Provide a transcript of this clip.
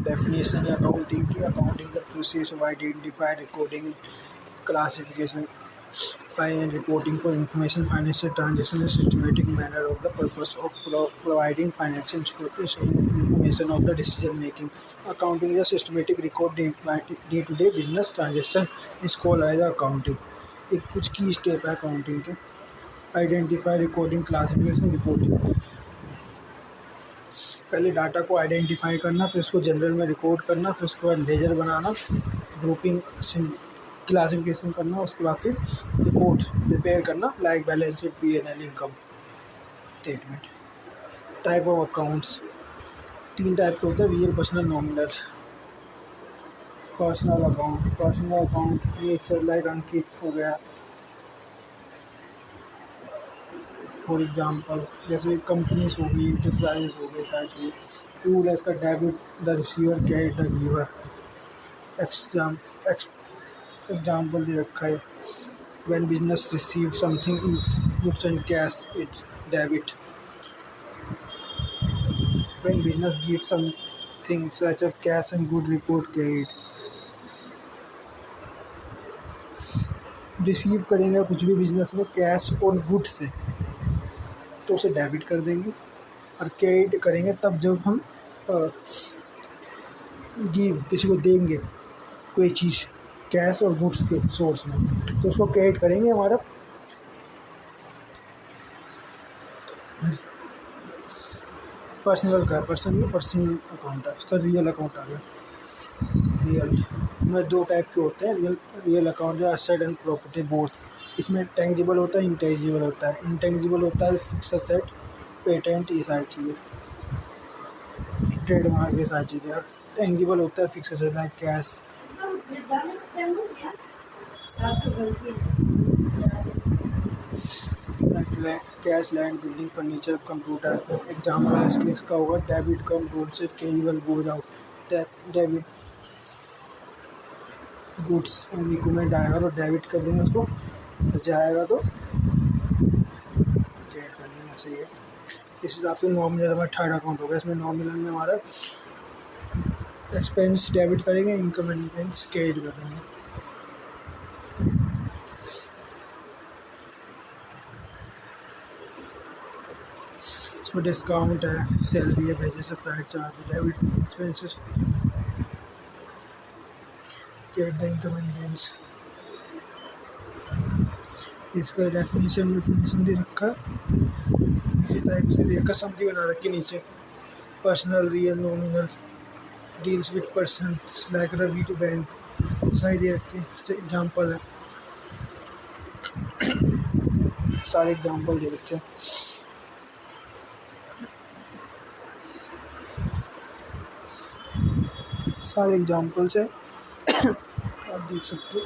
Definition है accounting की। Accounting the process of identify, recording, classification, file and reporting for information financial transaction in a systematic manner of the purpose of providing financial information of the decision making. Accounting is a systematic record day to day business transaction is called as accounting. एक कुछ की step है accounting के। Identify, recording, classification, reporting. पहले data को identify करना, फिर उसको जनरल में रिकॉर्ड करना, फिर उसके बाद लेजर बनाना, ग्रुपिंग, क्लासिफिकेशन करना, उसके बाद फिर रिपोर्ट प्रिपेयर करना, like balance sheet, P&L, income statement. Type of accounts 3 type के होते हैं, real, personal, nominal. Personal account nature like Ankit हो गया, फॉर एग्जाम्पल जैसे कंपनीज हो गई, इंटरप्राइज हो गए टाइप। रूल है इसका debit the receiver, credit the giver. Example दे रखा है, when business receive something in goods and cash, it's debit. When business gives something such as cash and good, report credit. Receive करेंगे कुछ भी business में cash और good से तो उसे डेबिट कर देंगे, और क्रेडिट करेंगे तब जब हम गिव किसी को देंगे कोई चीज़ कैश और गुड्स के सोर्स में, तो उसको क्रेडिट करेंगे। हमारा पर्सनल अकाउंट है, उसका रियल अकाउंट आ गया। रियल में 2 टाइप के होते हैं। रियल अकाउंट जो एसेट एंड प्रॉपर्टी बोथ। इसमें टेंजिबल होता है, इंटेंजिबल होता है। इंटेंजिबल होता है फिक्स एसेट, पेटेंट, ये सारी चीज़ें, ट्रेडमार्क, ये सारी चीज़ें। और टेंजिबल होता है fix asset like cash, land, building, furniture, computer. Example है इसके इसका होगा डेबिट कम गुड से cable goes out. Debit goods and equipment आएगा तो डेबिट कर देंगे उसको, जाएगा तो क्रेडिट कर देंगे। ऐसे ही है। इस हिसाब से नॉमिनल हमारा थर्ड अकाउंट होगा। इसमें नॉमिनल में हमारा एक्सपेंस डेबिट करेंगे, इनकम एंड एक्सपेंस क्रेडिट कर देंगे। इसमें डिस्काउंट है, सैलरी है, वेजेस है, flight charge, debit expenses, credit the income and gains. इसका डेफिनेशन दे रखा इस टाइप से देखकर समझी बना रखी नीचे। Personal, real, nominal, deals with person like Ravi to bank, सारी दे रखी। एग्जाम्पल है, सारे एग्जाम्पल दे रखे हैं। सारे एग्जाम्पल्स है, आप देख सकते हो।